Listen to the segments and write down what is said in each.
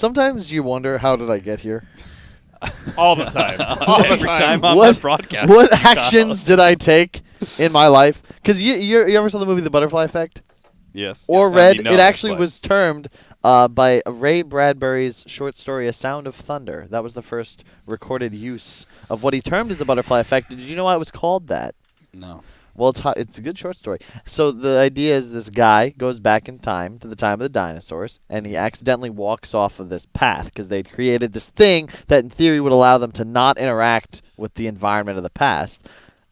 Sometimes you wonder, how did I get here? All the time. Every time on the broadcast. What actions did I take in my life? Because you ever saw the movie The Butterfly Effect? Yes. Or yes. read, I mean, it actually but- was termed by Ray Bradbury's short story, A Sound of Thunder. That was the first recorded use of what he termed as the butterfly effect. Did you know why it was called that? No. Well, it's a good short story. So the idea is this guy goes back in time to the time of the dinosaurs, and he accidentally walks off of this path because they'd created this thing that in theory would allow them to not interact with the environment of the past.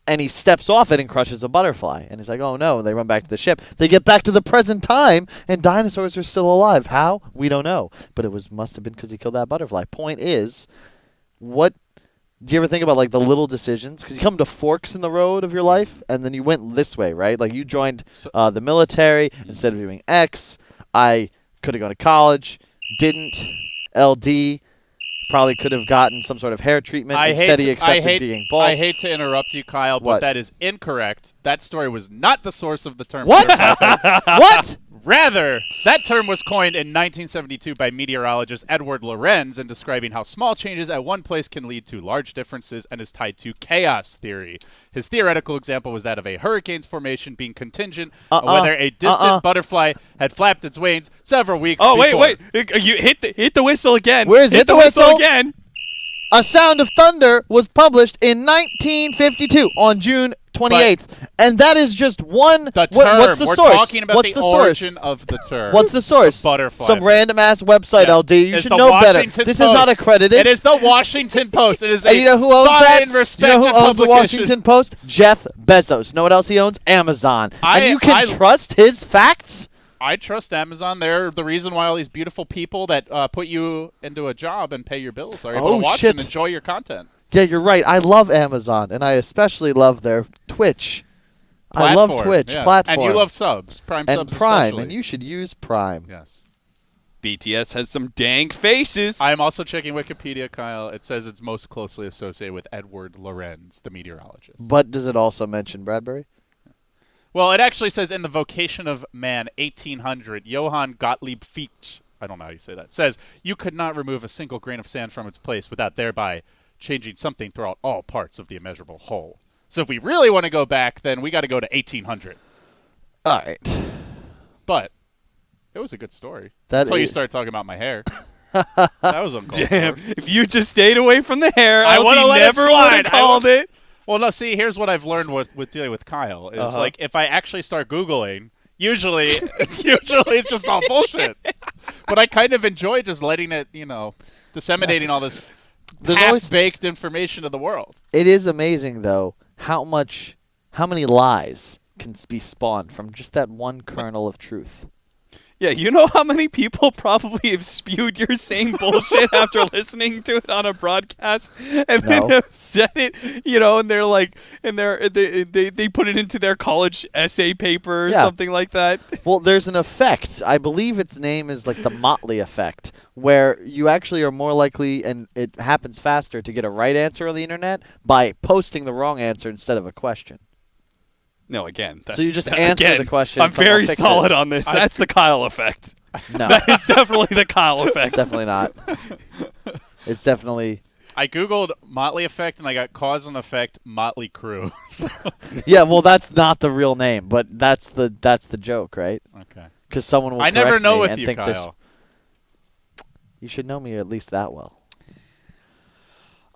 And he steps off it and crushes a butterfly. And he's like, oh no, and they run back to the ship. They get back to the present time, and dinosaurs are still alive. How? We don't know. But it must have been because he killed that butterfly. Point is, do you ever think about like the little decisions? Because you come to forks in the road of your life, and then you went this way, right? Like you joined the military instead of doing X. I could have gone to college, didn't. LD. Probably could have gotten some sort of hair treatment. Instead, he accepted being bald. I hate to interrupt you, Kyle, but that is incorrect. That story was not the source of the term. What? What? Rather, that term was coined in 1972 by meteorologist Edward Lorenz in describing how small changes at one place can lead to large differences and is tied to chaos theory. His theoretical example was that of a hurricane's formation being contingent on whether a distant butterfly had flapped its wings several weeks before. Wait. You hit the whistle again. Where's hit the whistle again? A Sound of Thunder was published in 1952 on June 28th. And that is just one. The term. What's the We're source? talking about What's the source? origin of the term. What's the source? The butterfly. Some random-ass website, Yeah. LD. You It's should the know better. Washington This Post. is not accredited. It is the Washington Post. It is And a you know who owns sought that? and You know respected who owns the publication. Washington Post? Jeff Bezos. Know what else he owns? Amazon. And you can trust his facts? I trust Amazon. They're the reason why all these beautiful people that put you into a job and pay your bills are able to watch and enjoy your content. Yeah, you're right. I love Amazon, and I especially love their Twitch. Platform, I love Twitch platform. And you love subs. Prime and subs Prime, especially. and you should use Prime. Yes. BTS has some dang faces. I am also checking Wikipedia, Kyle. It says it's most closely associated with Edward Lorenz, the meteorologist. But does it also mention Bradbury? Well, it actually says in the Vocation of Man, 1800, Johann Gottlieb Fichte, I don't know how you say that, says, you could not remove a single grain of sand from its place without thereby changing something throughout all parts of the immeasurable whole. So if we really want to go back, then we got to go to 1800. All right. But it was a good story. That Until you is- started talking about my hair. That was uncalled Damn. for. If you just stayed away from the hair, I LD would've let it never would slide. have called it. Well, no, see, here's what I've learned with dealing with Kyle is like if I actually start Googling, usually it's just all bullshit. But I kind of enjoy just letting it, disseminating all this half-baked information to the world. It is amazing, though, how many lies can be spawned from just that one kernel of truth. Yeah, you know how many people probably have spewed your same bullshit after listening to it on a broadcast and then have said it, and they're like, and they put it into their college essay paper or something like that. Well, there's an effect. I believe its name is like the Motley effect, where you actually are more likely, and it happens faster, to get a right answer on the internet by posting the wrong answer instead of a question. No, again. So you just answer the question. I'm very solid on this. That's the Kyle effect. No. That is definitely the Kyle effect. It's definitely not. It's definitely... I Googled Motley effect, and I got cause and effect Motley Crue. Yeah, well, that's not the real name, but that's the joke, right? Okay. Because someone will I never correct know me with and you, think Kyle. You should know me at least that well.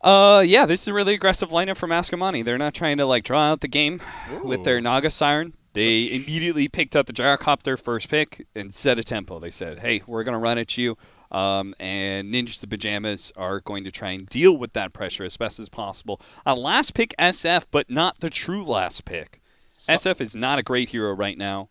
Yeah, this is a really aggressive lineup from Ascomanni. They're not trying to draw out the game with their Naga Siren. They immediately picked up the Gyrocopter first pick and set a tempo. They said, hey, we're going to run at you, and Ninjas the Pyjamas are going to try and deal with that pressure as best as possible. Last pick, SF, but not the true last pick. SF is not a great hero right now,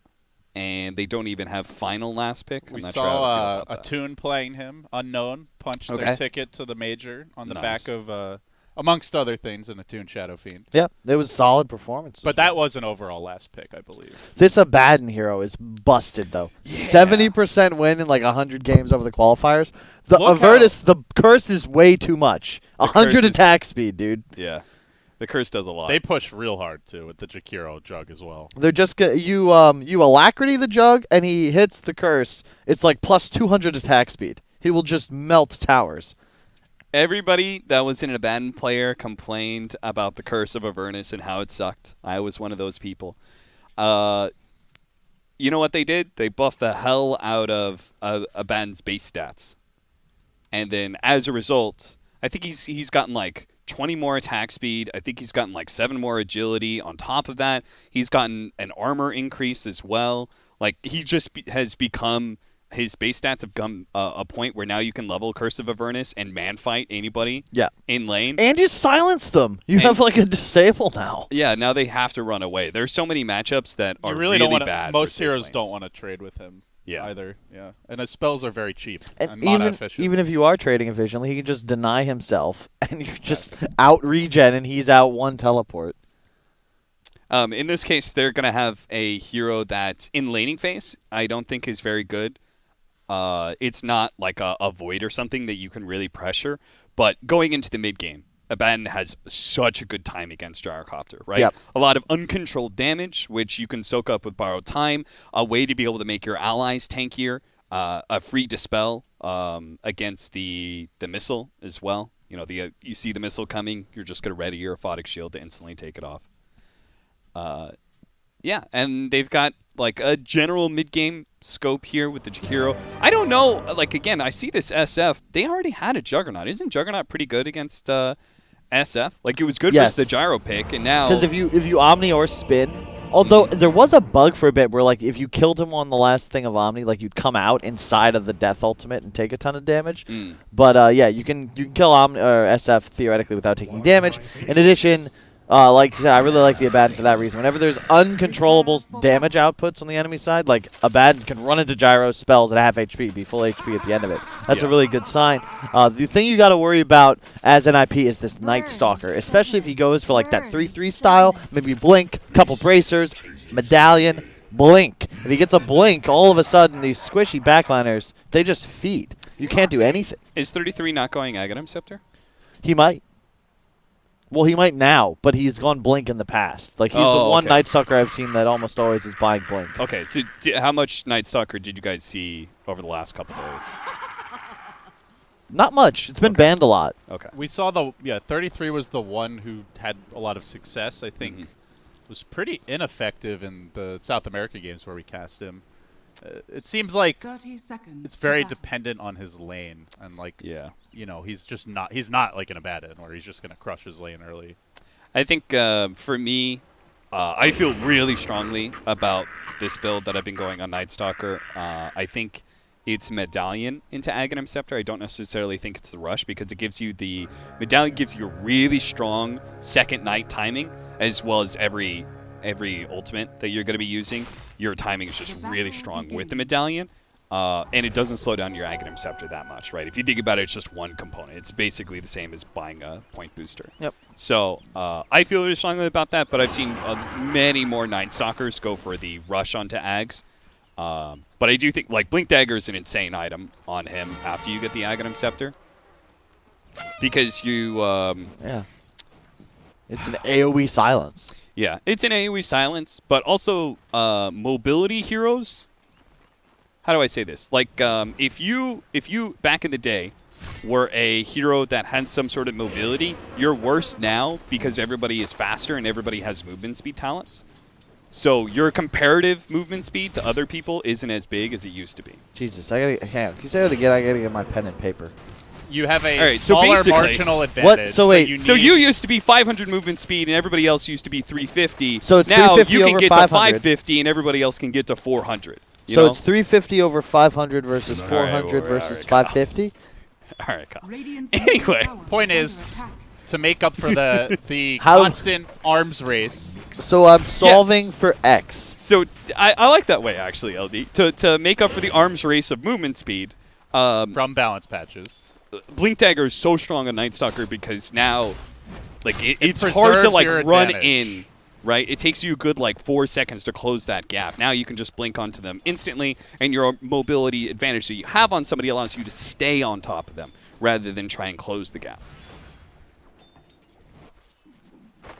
and they don't even have final last pick. We I'm not sure how I feel saw about that. Toon playing him, unknown, punched their ticket to the major on the back of, amongst other things, in a Toon Shadow Fiend. Yeah, it was solid performance. But that was an overall last pick, I believe. This Abaddon hero is busted, though. 70% win in 100 games over the qualifiers. The Avertus, the curse is way too much. 100 attack speed, dude. Yeah. The curse does a lot. They push real hard, too, with the Jakiro jug as well. They're just you alacrity the jug, and he hits the curse. It's plus 200 attack speed. He will just melt towers. Everybody that was an Abaddon player complained about the Curse of Avernus and how it sucked. I was one of those people. You know what they did? They buffed the hell out of Abaddon's base stats. And then as a result, I think he's gotten like 20 more attack speed. I think he's gotten like 7 more agility. On top of that, he's gotten an armor increase as well. Like he just has become, his base stats have come a point where now you can level Curse of Avernus and man fight anybody in lane. And you silence them. You have like a disable now. Yeah, now they have to run away. There's so many matchups that are really don't wanna, bad. Most heroes don't want to trade with him. Yeah. Either. Yeah. And his spells are very cheap and even, mana efficient. even if you are trading efficiently, he can just deny himself, and you're just out regen, and he's out 1 teleport. In this case, they're going to have a hero that, in laning phase, I don't think is very good. It's not like a Void or something that you can really pressure. But going into the mid game, Abaddon has such a good time against Gyrocopter, right? Yep. A lot of uncontrolled damage, which you can soak up with Borrowed Time, a way to be able to make your allies tankier, a free dispel against the missile as well. You know, you see the missile coming, you're just going to ready your Aphotic Shield to instantly take it off. Yeah, and they've got like a general mid-game scope here with the Jakiro. I don't know, like again, I see this SF. They already had a Juggernaut. Isn't Juggernaut pretty good against SF? Like it was good versus the Gyro pick, and now because if you Omni or spin, although there was a bug for a bit where like if you killed him on the last thing of Omni, like you'd come out inside of the Death Ultimate and take a ton of damage. But yeah, you can kill Omni or SF theoretically without taking damage. In addition. Like I really like the Abaddon for that reason. Whenever there's uncontrollable damage outputs on the enemy side, like Abaddon can run into Gyro spells at half HP, be full HP at the end of it. That's a really good sign. The thing you got to worry about as NIP is this Night Stalker, especially if he goes for like that 3-3 style, maybe blink, couple bracers, medallion, blink. If he gets a blink, all of a sudden these squishy backliners, they just feed. You can't do anything. Is 33 not going Aghanim Scepter? He might. Well, he might now, but he's gone Blink in the past. Like, he's the one Night Stalker I've seen that almost always is buying Blink. Okay, so how much Night Stalker did you guys see over the last couple days? Not much. It's been banned a lot. Okay. We saw 33 was the one who had a lot of success. I think was pretty ineffective in the South America games where we cast him. It seems like 30 seconds it's very dependent on his lane, and like you know, he's not like an Abaddon where he's just gonna crush his lane early. I think for me, I feel really strongly about this build that I've been going on Night Stalker. I think it's Medallion into Aghanim Scepter. I don't necessarily think it's the Rush because it gives you Medallion gives you a really strong second night timing as well as every ultimate that you're going to be using. Your timing is just really strong with the Medallion, and it doesn't slow down your Aghanim Scepter that much, right? If you think about it, it's just one component. It's basically the same as buying a point booster. Yep. So I feel really strongly about that, but I've seen many more Night Stalkers go for the rush onto Ags. But I do think, like, Blink Dagger is an insane item on him after you get the Aghanim Scepter. Because you... yeah. It's an AoE silence. Yeah, it's an AoE silence, but also mobility heroes. How do I say this? Like, if you back in the day were a hero that had some sort of mobility, you're worse now because everybody is faster and everybody has movement speed talents. So your comparative movement speed to other people isn't as big as it used to be. Jesus, I gotta get my pen and paper. You have a right, so smaller basically- marginal advantage. So wait, So you used to be 500 movement speed and everybody else used to be 350. So it's now 350 you can over get 500. to 550 and everybody else can get to 400. You So know? it's 350 over 500 versus All right, 400 all right, versus all right, 550? All right, Kyle. Radiant's Anyway, tower point is is- under attack. to make up for the How- constant arms race. So I'm solving for X. So I like that way, actually, LD. To make up for the arms race of movement speed, From balance patches. Blink Dagger is so strong on Night Stalker because now, like, it's hard to, preserves like, your run advantage. in, right? It takes you a good, like, 4 seconds to close that gap. Now you can just blink onto them instantly, and your mobility advantage that you have on somebody allows you to stay on top of them rather than try and close the gap.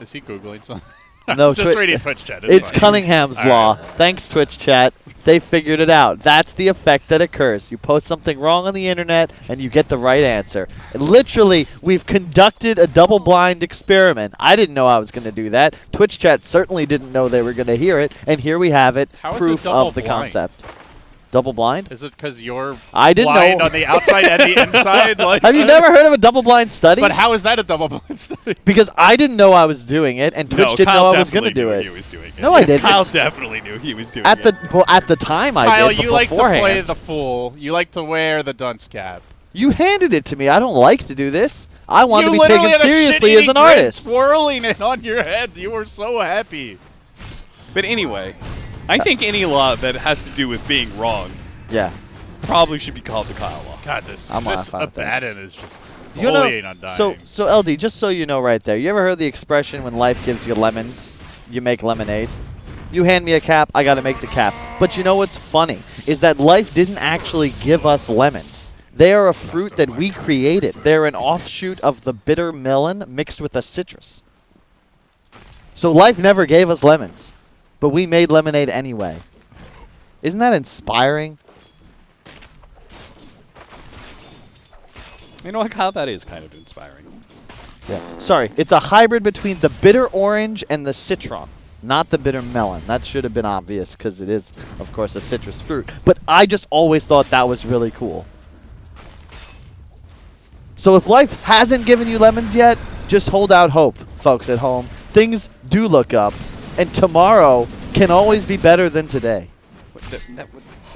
Is he Googling something? No, it's just reading Twitch chat. It's fine. Cunningham's All Law. right. Thanks, Twitch chat. They figured it out. That's the effect that occurs. You post something wrong on the internet, and you get the right answer. And literally, we've conducted a double-blind experiment. I didn't know I was going to do that. Twitch chat certainly didn't know they were going to hear it, and here we have it, How is it proof of the double-blind? concept. Double-blind? Is it because you're I didn't blind know. on the outside and the inside? Like, Have you never heard of a double-blind study? But how is that a double-blind study? Because I didn't know I was doing it, and Twitch didn't know I was going to do it. He was doing it. No, I didn't. Kyle definitely knew he was doing At it. the time, I Kyle, did. you but like to play beforehand. the fool. You like to wear the dunce cap. You handed it to me. I don't like to do this. I want you to be literally taken had a seriously shit-eating as an grin artist. swirling it on your head. You were so happy. But anyway, I think any law that has to do with being wrong Yeah. probably should be called the Kyle law. God, this I'm fine with that. Abaddon is just You bullying know, Undying. so LD, just so you know right there, you ever heard the expression when life gives you lemons, you make lemonade? You hand me a cap, I got to make the cap. But you know what's funny is that life didn't actually give us lemons. They are a fruit that we created. They're an offshoot of the bitter melon mixed with a citrus. So life never gave us lemons, but we made lemonade anyway. Isn't that inspiring? You know what, Kyle? That is kind of inspiring. Yeah. Sorry, it's a hybrid between the bitter orange and the citron, not the bitter melon. That should have been obvious because it is, of course, a citrus fruit. But I just always thought that was really cool. So if life hasn't given you lemons yet, just hold out hope, folks at home. Things do look up, and tomorrow can always be better than today.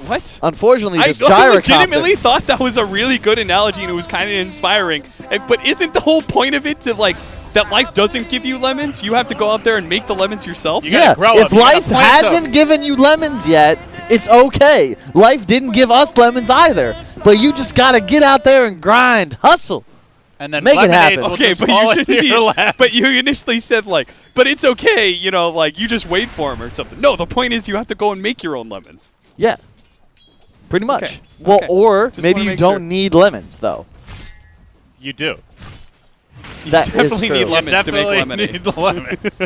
What? Unfortunately, I this gyrocopter... legitimately thought that was a really good analogy and it was kind of inspiring. But isn't the whole point of it to like that life doesn't give you lemons? You have to go out there and make the lemons yourself. You gotta Yeah, grow if up, you gotta life plant hasn't them. given you lemons yet, it's okay. Life didn't give us lemons either. But you just gotta get out there and grind, hustle. And then Make it lemonades happen. will Okay, just but fall you into shouldn't your be. lap. But you initially said like, but it's okay, you know, like you just wait for them or something. No, the point is you have to go and make your own lemons. Yeah. Pretty much. Okay, Well, okay. or Just maybe wanna you make don't sure. need lemons, though. You do. That is definitely true. need lemons to make Definitely lemonade. need lemons.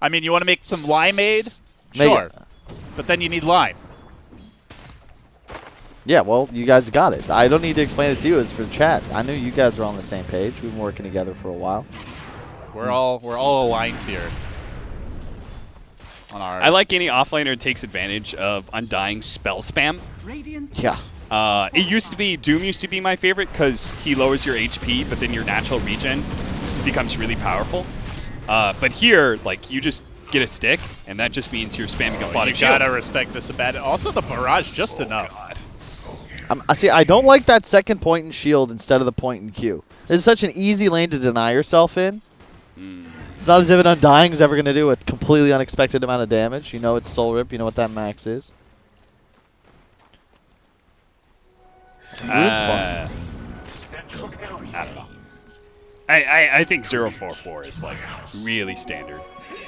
I mean, you want to make some limeade? Make Sure. it. But then you need lime. Yeah, well, you guys got it. I don't need to explain it to you. It's for chat. I knew you guys were on the same page. We've been working together for a while. We're all aligned here. On our I like any offlaner that takes advantage of Undying spell spam. Yeah. It used to be, Doom used to be my favorite because he lowers your HP, but then your natural regen becomes really powerful. But here, like, you just get a stick, and that just means you're spamming a you Photic Shield. gotta respect this Abaddon. Also, the barrage just enough. God. I see. I don't like that second point and shield instead of the point and Q. It's such an easy lane to deny yourself in. It's not as if an Undying is ever going to do a completely unexpected amount of damage. You know it's Soul Rip. You know what that max is. I don't know. I think 044 is like really standard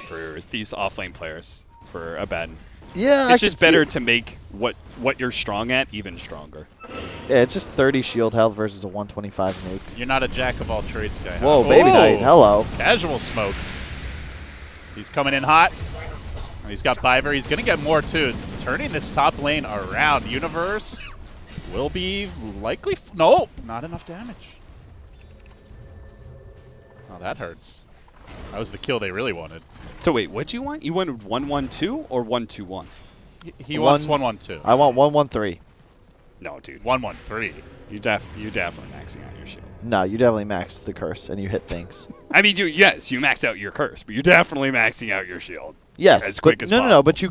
for these offlane players for Abaddon. Yeah, It's just better to make what you're strong at even stronger. Yeah, it's just 30 shield health versus a 125 nuke. You're not a jack of all trades guy. huh? Whoa, baby Ooh. night. Hello. Casual smoke. He's coming in hot. He's got Biver. He's going to get more, too. Turning this top lane around. Universe will be likely... no, not enough damage. Oh, that hurts. That was the kill they really wanted. So wait, what'd you want? You wanted 112 or 121? He wants 1-1-2. I want 113. No, dude. 1-1-3. You're definitely maxing out your shield. No, you definitely max the curse and you hit things. I mean, yes, you maxed out your curse, but you're definitely maxing out your shield. Yes, As but quick as no, possible. but you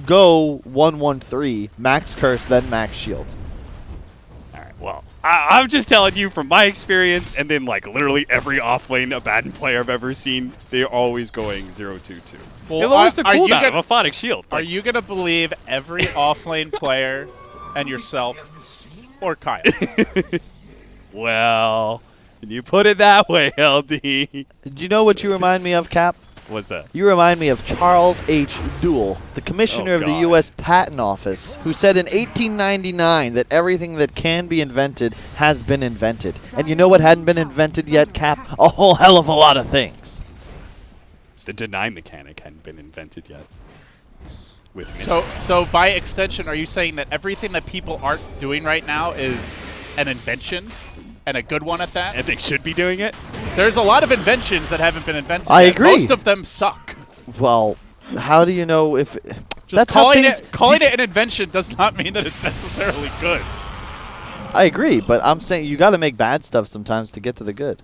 go 113, max curse, then max shield. All right, well, I'm just telling you from my experience, and then like literally every offlane Abaddon player I've ever seen, they're always going 0-2-2. Well, It lowers the are you cooldown gonna- of a Photic Shield. Are you going to believe every offlane player and yourself or Kyle? Well, when you put it that way, LD. Do you know what you remind me of, Cap? What's that? You remind me of Charles H. Duell, the commissioner Oh, of the God. U.S. Patent Office, who said in 1899 that everything that can be invented has been invented. And you know what hadn't been invented yet, Cap? A whole hell of a lot of things. The deny mechanic hadn't been invented yet. with missile. So by extension, are you saying that everything that people aren't doing right now is an invention, and a good one at that? And they should be doing it? There's a lot of inventions that haven't been invented I yet. agree. Most of them suck. Well, how do you know if... Just that's how calling things, it an invention does not mean that it's necessarily good. I agree, but I'm saying you got to make bad stuff sometimes to get to the good.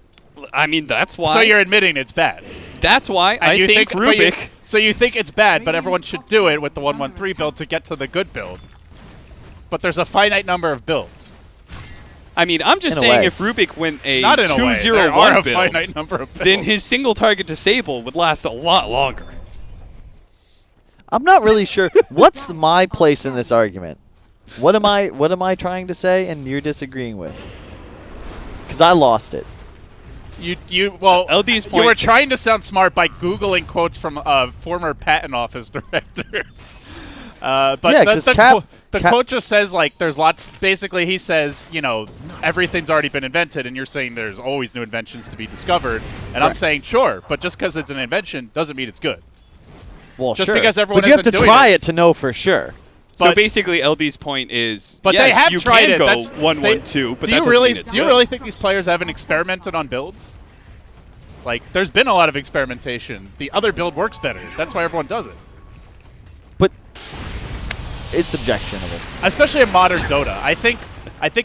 I mean, that's why. So you're admitting it's bad. That's why And I you think but Rubik. so you think it's bad, but everyone should do it with the 113 build to get to the good build. But there's a finite number of builds. I mean, I'm just In a saying way. if Rubik went a Not in a way. 2-0-1 There are a build, finite number of builds. then his single target disable would last a lot longer. I'm not really sure. What's my place in this argument? What am I trying to say and you're disagreeing with? Because I lost it. Well, LD's you point- were trying to sound smart by Googling quotes from a former patent office director. But Yeah, 'cause the quote just says, like, there's lots. Basically, he says, everything's already been invented, and you're saying there's always new inventions to be discovered. And I'm Correct. saying, sure, but just because it's an invention doesn't mean it's good. Well, Just sure. because everyone but you have to isn't doing try it. it to know for sure. So But- basically, LD's point is, But yes, they have you tried can it. go That's 1-1-2, but do that you doesn't really mean it's do you good. really think these players haven't experimented on builds? Like, there's been a lot of experimentation. The other build works better. That's why everyone does it. But it's objectionable. Especially in modern Dota. I think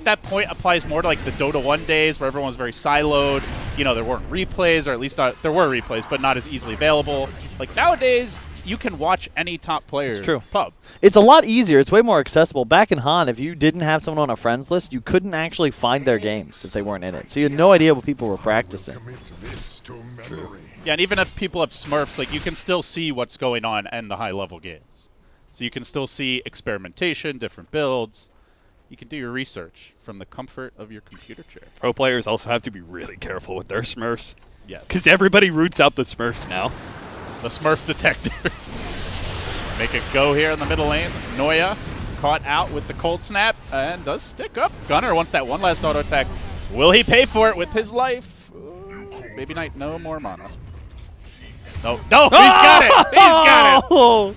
that point applies more to like the Dota 1 days where everyone was very siloed. There weren't replays, or at least there were replays, but not as easily available. Like nowadays, you can watch any top player It's true. pub. It's a lot easier. It's way more accessible. Back in Han, if you didn't have someone on a friends list, you couldn't actually find their games if they weren't in it. So you had no idea what people were practicing. Yeah, and even if people have Smurfs, like you can still see what's going on in the high-level games. So you can still see experimentation, different builds. You can do your research from the comfort of your computer chair. Pro players also have to be really careful with their Smurfs. Yes. Because everybody roots out the Smurfs now. The Smurf detectors. Make it go here in the middle lane. Noya caught out with the cold snap and does stick up. Gunner wants that one last auto attack. Will he pay for it with his life? Ooh, maybe not. No more mana. No, he's got it. He's got it.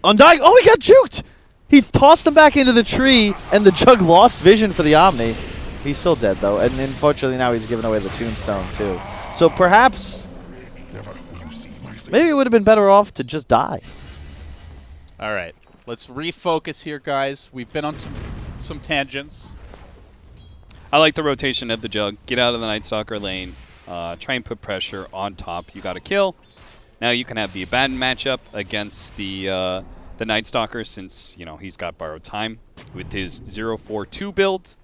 Undying. Oh, he got juked. He tossed him back into the tree, and the Jug lost vision for the Omni. He's still dead, though, and unfortunately now he's giving away the tombstone, too. So perhaps, maybe it would have been better off to just die. All right, let's refocus here, guys. We've been on some tangents. I like the rotation of the Jug. Get out of the Night Stalker lane. Try and put pressure on top. You got a kill. Now you can have the abandoned matchup against the Night Stalker, since he's got borrowed time with his 0-4-2 build.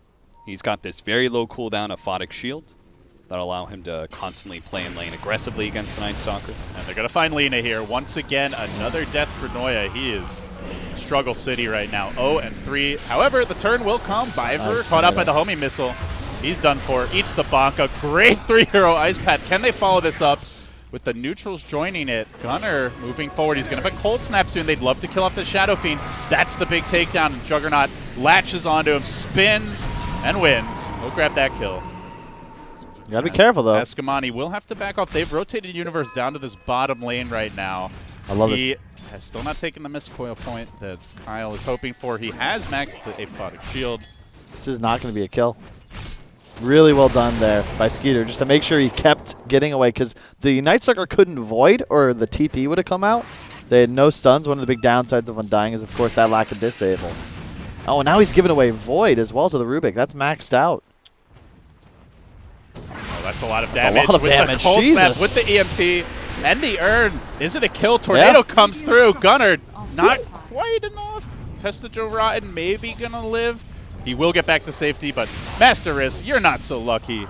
He's got this very low cooldown of Photic Shield that allow him to constantly play in lane aggressively against the Night Stalker. And they're going to find Lina here. Once again, another death for Noya. He is struggle city right now, 0-3. However, the turn will come. Biver caught up by the homie missile. He's done for. Eats the bonk. A great 3-hero ice path. Can they follow this up? With the neutrals joining it, Gunner moving forward. He's going to put Cold Snap soon. They'd love to kill off the Shadow Fiend. That's the big takedown, and Juggernaut latches onto him, spins, and wins. He'll grab that kill. You gotta be careful, though. Ascomanni will have to back off. They've rotated Universe down to this bottom lane right now. I love He this. has still not taken the miscoil point that Kyle is hoping for. He has maxed the Apoptic Shield. This is not going to be a kill. Really well done there by Skeeter, just to make sure he kept getting away, because the Night Stalker couldn't void, or the TP would have come out. They had no stuns. One of the big downsides of Undying is, of course, that lack of disable. Oh, and now he's giving away void as well to the Rubik. That's maxed out. Oh, that's a lot of That's a damage. lot of with damage. the cold snap, Jesus. with the EMP, and the urn. Is it a kill? Tornado comes through. Gunner, not quite enough. Pestajo Rotten maybe gonna live. He will get back to safety, but Master Risk, you're not so lucky.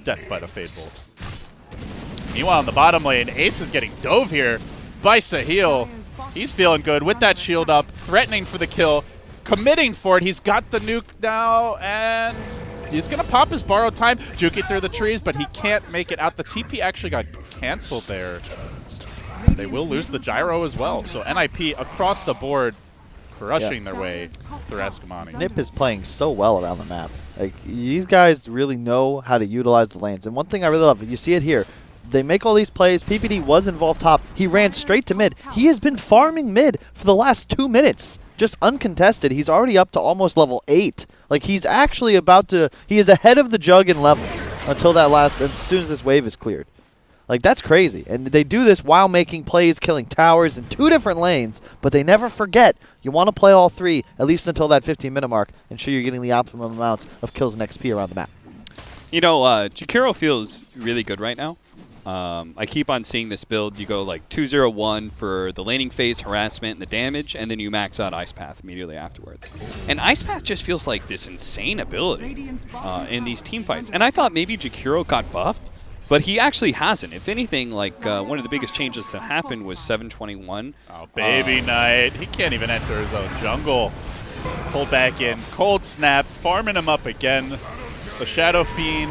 Death by the Fade Bolt. Meanwhile, in the bottom lane, Ace is getting dove here by Sahil. He's feeling good with that shield up, threatening for the kill, committing for it. He's got the nuke now, and he's going to pop his borrowed time, juking through the trees, but he can't make it out. The TP actually got canceled there. They will lose the gyro as well. So NIP across the board, crushing their way through Ascomanni. Nip is playing so well around the map. Like, these guys really know how to utilize the lanes. And one thing I really love, you see it here, They make all these plays. PPD was involved top. He ran straight to mid. He has been farming mid for the last 2 minutes. Just uncontested. He's already up to almost level 8. Like, he's actually about to... He is ahead of the Jug in levels until that last... As soon as this wave is cleared. Like, that's crazy. And they do this while making plays, killing towers in 2 different lanes, but they never forget you want to play all 3, at least until that 15-minute mark, ensure you're getting the optimum amounts of kills and XP around the map. You know, Jakiro feels really good right now. I keep on seeing this build. You go like 2-0-1 for the laning phase, harassment, and the damage, and then you max out Ice Path immediately afterwards. And Ice Path just feels like this insane ability in these team fights. And I thought maybe Jakiro got buffed, but he actually hasn't. If anything, like one of the biggest changes that happened was 721. Oh, Baby Knight. He can't even enter his own jungle. Pulled back in. Cold Snap, farming him up again. The Shadow Fiend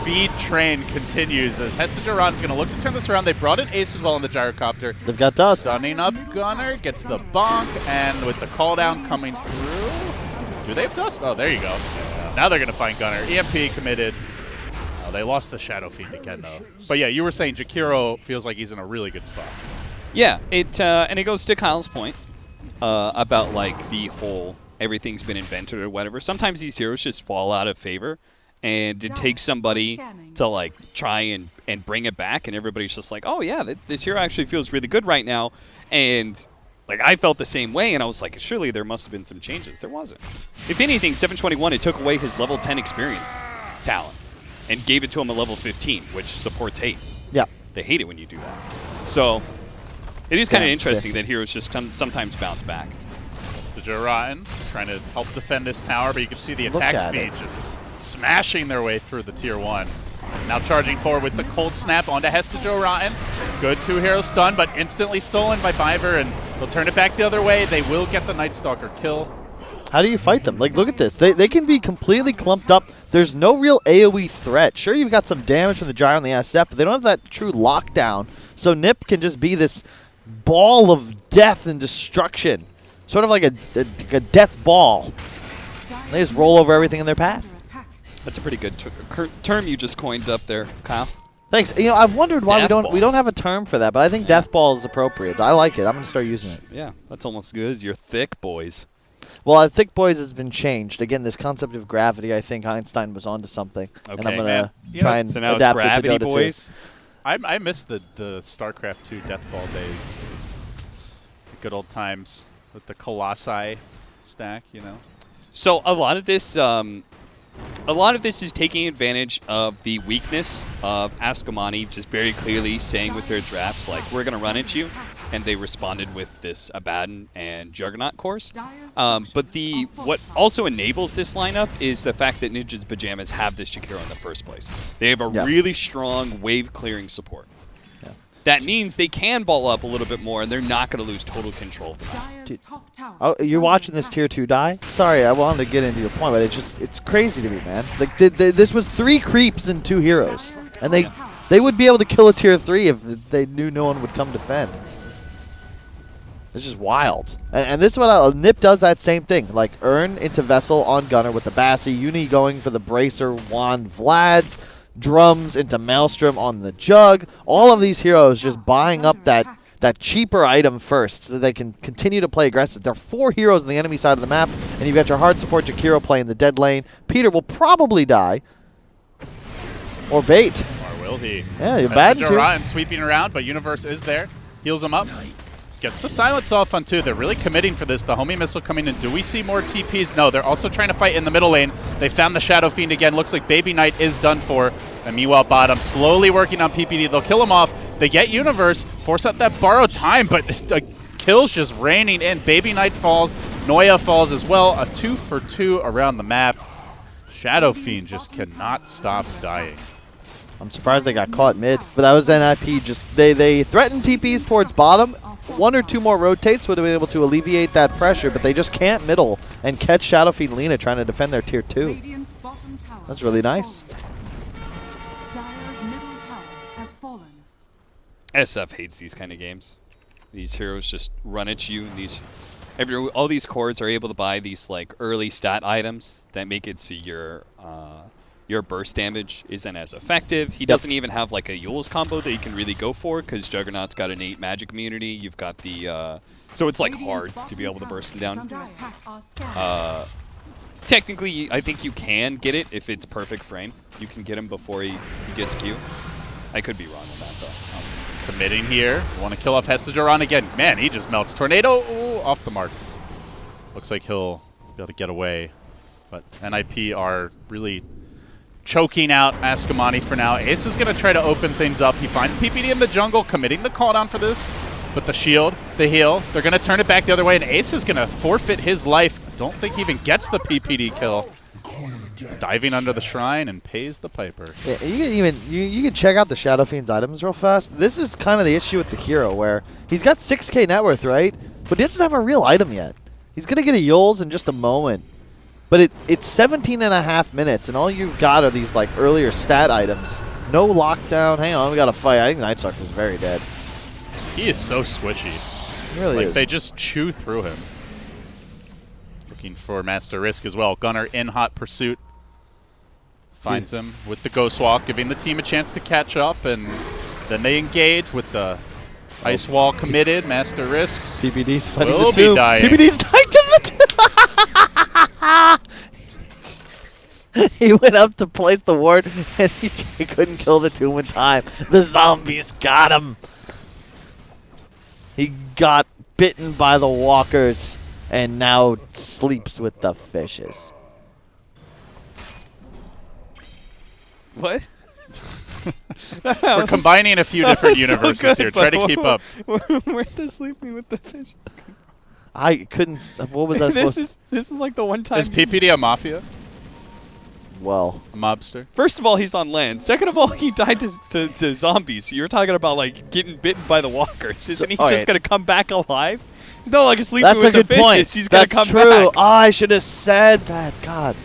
feed train continues as Hestageron's going to look to turn this around. They brought in Ace as well on the gyrocopter. They've got dust. Stunning up Gunner, gets the bonk, and with the call down coming through. Do they have dust? Oh, there you go. Now they're going to find Gunner. EMP committed. Oh, they lost the Shadow Fiend again, though. But yeah, you were saying Jakiro feels like he's in a really good spot. Yeah, and it goes to Kyle's point about like the whole everything's been invented or whatever. Sometimes these heroes just fall out of favor. And it takes somebody to like try and bring it back, and everybody's just like, oh yeah, this hero actually feels really good right now. And like I felt the same way, and I was like, surely there must have been some changes. There wasn't. If anything, 721, it took away his level 10 experience talent and gave it to him at level 15, which supports hate. Yeah. They hate it when you do that. So it is kind of interesting that heroes just sometimes bounce back. The Jiraten trying to help defend this tower, but you can see the attack speed just smashing their way through the tier 1. Now charging forward with the cold snap onto Hestageron. Good 2-hero stun, but instantly stolen by Biver, and they'll turn it back the other way. They will get the Night Stalker kill. How do you fight them? Like, look at this. They can be completely clumped up. There's no real AoE threat. Sure, you've got some damage from the Gyro and the SF, but they don't have that true lockdown. So Nip can just be this ball of death and destruction. Sort of like a death ball. They just roll over everything in their path. That's a pretty good term you just coined up there, Kyle. Thanks. You know, I've wondered why Death we don't have a term for that, but I think death ball is appropriate. I like it. I'm gonna start using it. Yeah, that's almost as good as your thick boys. Well, Thick Boys has been changed. Again, this concept of gravity, I think Einstein was onto something. Okay, and I'm gonna man. try and So now adapt it's it to Gravity Dota Boys. I miss the StarCraft 2 Death Ball days. The good old times with the Colossi stack, you know. So a lot of this is taking advantage of the weakness of Ascomanni just very clearly saying with their drafts, like, we're going to run at you. And they responded with this Abaddon and Juggernaut course. But what also enables this lineup is the fact that Ninja's Pyjamas have this Jakiro in the first place. They have a really strong wave-clearing support. Yeah. That means they can ball up a little bit more, and they're not going to lose total control. Oh, you're watching this tier 2 die? Sorry, I wanted to get into your point, but it's crazy to me, man. Like this was 3 creeps and 2 heroes, and they would be able to kill a tier 3 if they knew no one would come defend. It's just wild. And this is what Nip does that same thing. Like, Earn into Vessel on Gunner with the Bassi. Uni going for the Bracer, Wand, Vlad's. Drums into Maelstrom on the Jug. All of these heroes just buying up that cheaper item first so that they can continue to play aggressive. There are 4 heroes on the enemy side of the map, and you've got your hard support Jakiro playing the dead lane. Peter will probably die. Or bait. Or will he? Yeah, you're bad too. And sweeping around, but Universe is there. Heals him up. Gets the silence off on 2. They're really committing for this. The homie missile coming in. Do we see more TPs? No, they're also trying to fight in the middle lane. They found the Shadow Fiend again. Looks like Baby Knight is done for. And meanwhile, bottom slowly working on PPD. They'll kill him off. They get Universe. Force out that borrowed time, but kills just raining in. Baby Knight falls. Noya falls as well. A 2 for 2 around the map. Shadow Fiend just cannot stop dying. I'm surprised they got caught mid, but that was NIP. Just they threatened TPs towards bottom. 1 or 2 more rotates would have been able to alleviate that pressure, but they just can't middle and catch Shadow Fiend Lina trying to defend their tier 2. That's really nice. SF hates these kind of games. These heroes just run at you, and all these cores are able to buy these like early stat items that make it so your burst damage isn't as effective. He doesn't even have like a Yule's combo that you can really go for because Juggernaut's got innate magic immunity. You've got the so it's like hard to be able to burst him down. Technically, I think you can get it if it's perfect frame. You can get him before he gets Q. I could be wrong on that, though. Committing here. Want to kill off Hestajoran again. Man, he just melts. Tornado off the mark. Looks like he'll be able to get away. But NIP are really choking out Ascomanni for now. Ace is going to try to open things up. He finds PPD in the jungle, committing the call down for this. But the shield, the heal, they're going to turn it back the other way, and Ace is going to forfeit his life. I don't think he even gets the PPD kill. Diving under the shrine and pays the piper. Yeah, you can check out the Shadow Fiend's items real fast. This is kind of the issue with the hero, where he's got 6k net worth, right? But he doesn't have a real item yet. He's going to get a Yule's in just a moment. But it's 17.5 minutes, and all you've got are these like earlier stat items. No lockdown. Hang on, we got to fight. I think Nightstalker is very dead. He is so squishy. He really is. They just chew through him. Looking for Master Risk as well. Gunner in hot pursuit. Finds him with the Ghost Walk, giving the team a chance to catch up, and then they engage with the Ice Wall committed. Master Risk PPD's fighting will the tomb. be dying. PPD's dying to the tomb. He went up to place the ward, and he couldn't kill the tomb in time. The zombies got him. He got bitten by the walkers and now sleeps with the fishes. What? We're combining a few different universes here. Try to keep up. Where'd the sleeping with the fishes come? I couldn't. What was that supposed to? This is like the one time. Is PPD a mafia? Well, A mobster? First of all, he's on land. Second of all, he died to zombies. You're talking about like getting bitten by the walkers. Isn't he just gonna come back alive? He's not like a sleeping that's with a good the fishes. point. He's gonna come true. back. Oh, I should have said that. God,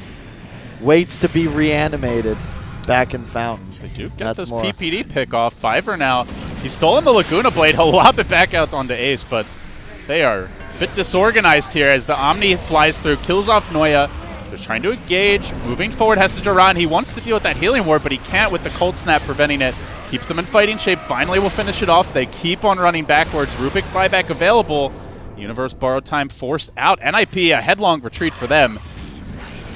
waits to be reanimated back in Fountain. They do get That's this more. PPD pick off. Fiverr now. He's stolen the Laguna Blade. He'll lob it back out onto Ace, but they are a bit disorganized here as the Omni flies through, kills off Noya. Just trying to engage. Moving forward, Hestajoran. He wants to deal with that healing ward, but he can't with the Cold Snap preventing it. Keeps them in fighting shape. Finally will finish it off. They keep on running backwards. Rubik buyback available. Universe borrowed time forced out. NIP, a headlong retreat for them.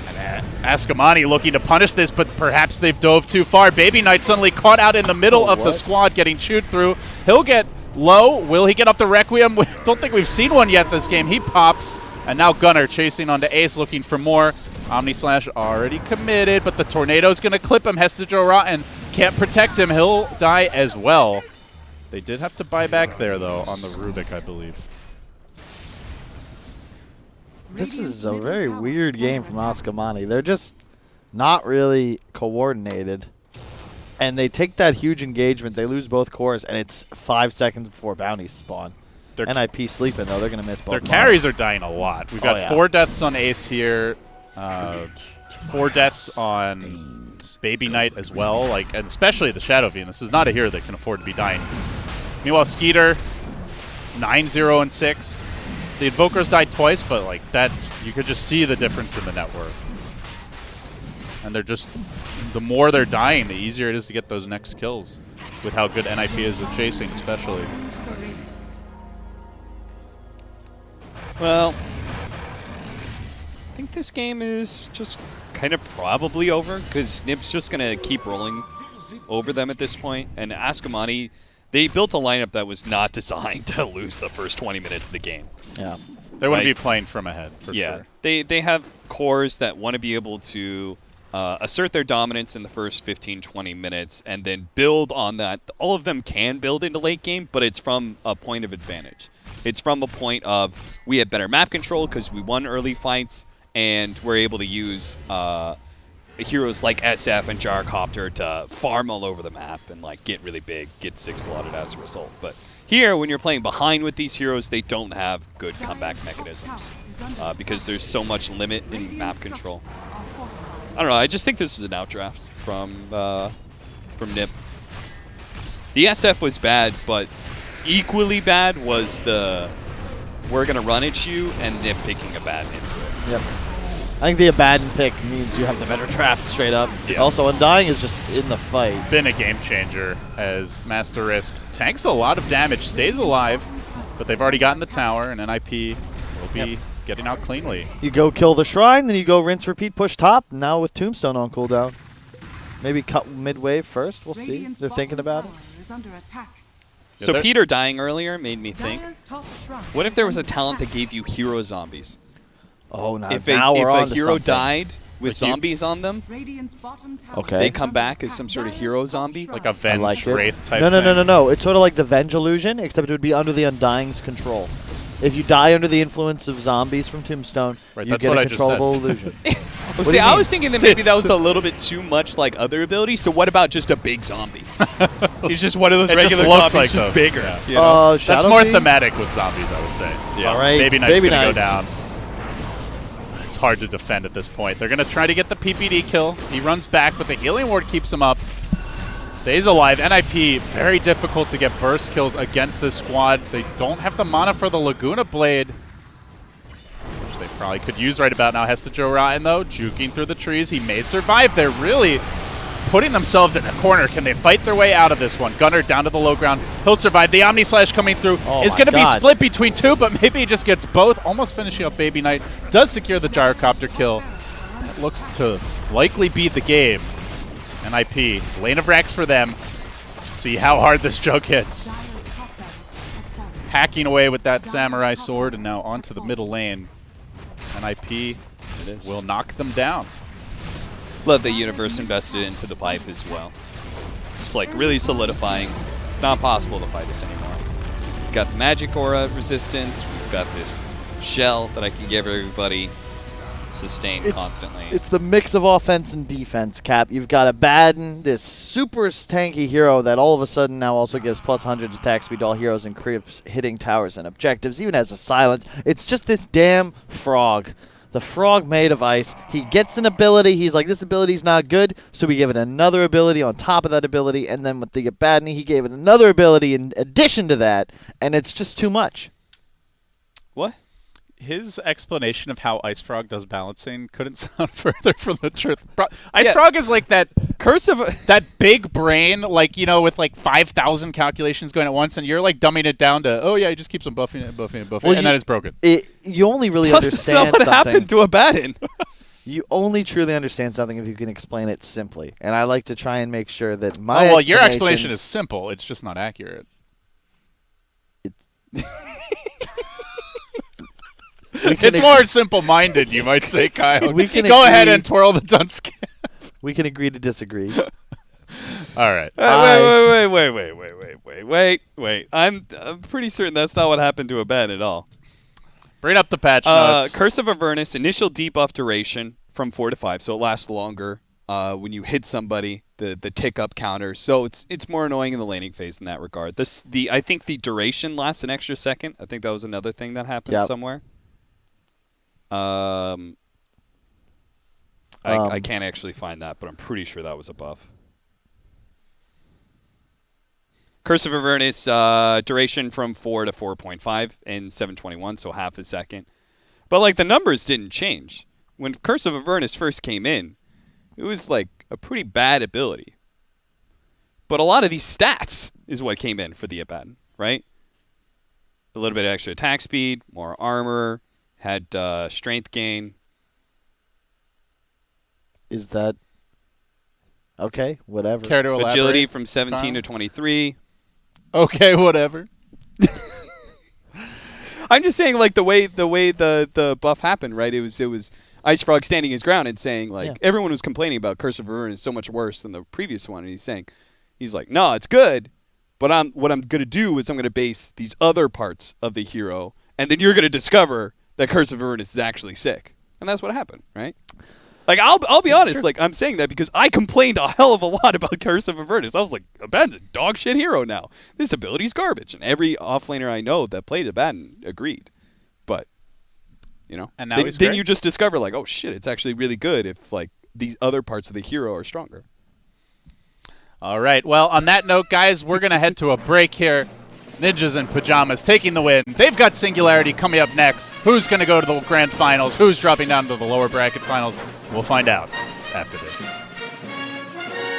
And Ascomanni looking to punish this, but perhaps they've dove too far. Baby Knight suddenly caught out in the middle of the squad, getting chewed through. He'll get low. Will he get off the Requiem? Don't think we've seen one yet this game. He pops. And now Gunner chasing onto Ace, looking for more. Omni Slash already committed, but the Tornado's going to clip him. Hestajoran can't protect him. He'll die as well. They did have to buy back there, though, on the Rubik, I believe. This is a very weird game from Ascomanni. They're just not really coordinated. And they take that huge engagement. They lose both cores, and it's 5 seconds before bounties spawn. NIP sleeping, though. They're going to miss both. Their carries are dying a lot. We've got 4 deaths on Ace here. 4 deaths on Baby Knight as well, and especially the Shadow Fiend. This is not a hero that can afford to be dying. Meanwhile, Skeeter, 9-0 and 6. The Invokers died twice, but that, you could just see the difference in the net worth. And they're just, the more they're dying, the easier it is to get those next kills, with how good NIP is at chasing, especially. Well, I think this game is just kind of probably over because Snip's just going to keep rolling over them at this point. And Ascomanni, they built a lineup that was not designed to lose the first 20 minutes of the game. Yeah. They want to be playing from ahead, for sure. They have cores that want to be able to assert their dominance in the first 15, 20 minutes and then build on that. All of them can build into late game, but it's from a point of advantage. It's from a point of we have better map control because we won early fights, and we're able to use heroes like SF and Gyrocopter to farm all over the map and get really big, get 6 slotted as a result. But here, when you're playing behind with these heroes, they don't have good comeback mechanisms because there's so much limit in map control. I don't know. I just think this was an outdraft from NIP. The SF was bad, but equally bad was the we're going to run at you and NIP picking a bad into it. Yep. I think the Abaddon pick means you have the better draft straight up. Yeah. Also, Undying is just in the fight. Been a game changer as Master Risk tanks a lot of damage, stays alive, but they've already gotten the tower, and NIP will be getting out cleanly. You go kill the shrine, then you go rinse, repeat, push top. Now with Tombstone on cooldown. Maybe cut mid-wave first. We'll see. They're thinking about it. So they're- Peter dying earlier made me think, what if there was a talent that gave you hero zombies? Oh, now, If now we're on a to hero something. died with Like you- zombies on them, Okay. they come back as some sort of hero zombie? Like a I Venge like it. Wraith type No. thing. No. It's sort of like the Venge illusion, except it would be under the Undying's control. If you die under the influence of zombies from Tombstone, Right, you that's get what a I just controllable said. illusion. Well, do see, you I mean? was thinking that maybe that was a little bit too much like other abilities. So what about just a big zombie? He's just one of those It just regular looks zombies, like just those, bigger. yeah. You know? That's Shadow more Fiend? thematic with zombies, I would say. Yeah. All right, Baby Knight's Baby going to go Knights. down. It's hard to defend at this point. They're going to try to get the PPD kill. He runs back, but the healing ward keeps him up. Stays alive. NIP, very difficult to get burst kills against this squad. They don't have the mana for the Laguna Blade, which they probably could use right about now. Has to Joe Rotten, though, juking through the trees. He may survive. They're really putting themselves in a corner. Can they fight their way out of this one? Gunner down to the low ground. He'll survive. The Omni Slash coming through Oh is my going to be God. split between two, but maybe he just gets both. Almost finishing up Baby Knight. Does secure the gyrocopter kill. That looks to likely be the game. NIP, lane of racks for them. See how hard this joke hits. Hacking away with that samurai sword, and now onto the middle lane. NIP will knock them down. Love that Universe invested into the pipe as well. Just like really solidifying. It's not possible to fight us anymore. We've got the magic aura resistance. We've got this shell that I can give everybody sustain constantly. It's the mix of offense and defense, Cap. You've got Abaddon, this super tanky hero that all of a sudden now also gives plus 100 attack speed to all heroes and creeps hitting towers and objectives, even has a silence. It's just this damn frog. The frog made of ice. He gets an ability. He's like, this ability's not good, so we give it another ability on top of that ability, and then with the Abaddon, he gave it another ability in addition to that, and it's just too much. What? His explanation of how Ice Frog does balancing couldn't sound further from the truth. Ice Frog is like that Curse of that big brain, like, you know, with like 5,000 calculations going at once, and you're like dumbing it down to, oh yeah, he just keeps on buffing it, Well, and then it's broken. You only really Plus, it's not understand what something. happened to Abaddon. You only truly understand something if you can explain it simply. And I like to try and make sure that my Oh, well, your explanation explanations- is simple. It's just not accurate. we can It's more simple-minded, you might say, Kyle. We can Go ahead agree- and twirl the dunce cap. we can agree to disagree. All right. Wait. I'm pretty certain that's not what happened to Abaddon at all. Bring up the patch notes. Curse of Avernus, initial debuff duration from 4 to 5, so it lasts longer when you hit somebody, the tick up counter. So it's more annoying in the laning phase in that regard. I think the duration lasts an extra second. I think that was another thing that happened somewhere. I can't actually find that, but I'm pretty sure that was a buff. Curse of Avernus, duration from 4 to 4.5 and 721, so half a second. But, like, the numbers didn't change. When Curse of Avernus first came in, it was, like, a pretty bad ability. But a lot of these stats is what came in for the Abaddon, right? A little bit of extra attack speed, more armor, had strength gain. Is that okay? Whatever. Care to elaborate? Agility from 17 Kyle? to 23. Okay, whatever. I'm just saying, like, the way the buff happened, right? It was Ice Frog standing his ground and saying, like, everyone was complaining about Curse of Avernus is so much worse than the previous one, and he's like, no, it's good, but what I'm gonna do is I'm gonna base these other parts of the hero, and then you're gonna discover that Curse of Avernus is actually sick, and that's what happened, right? Like, I'll be honest, like, I'm saying that because I complained a hell of a lot about Curse of Avernus. I was like, Abaddon's a dog shit hero now. This ability's garbage. And every offlaner I know that played Abaddon agreed. But, you know, And now then, he's then great. you just discover, like, oh shit, it's actually really good if, like, these other parts of the hero are stronger. All right. Well, on that note, guys, we're going to head to a break here. Ninjas and Pyjamas taking the win. They've got Singularity coming up next. Who's going to go to the grand finals? Who's dropping down to the lower bracket finals? We'll find out after this.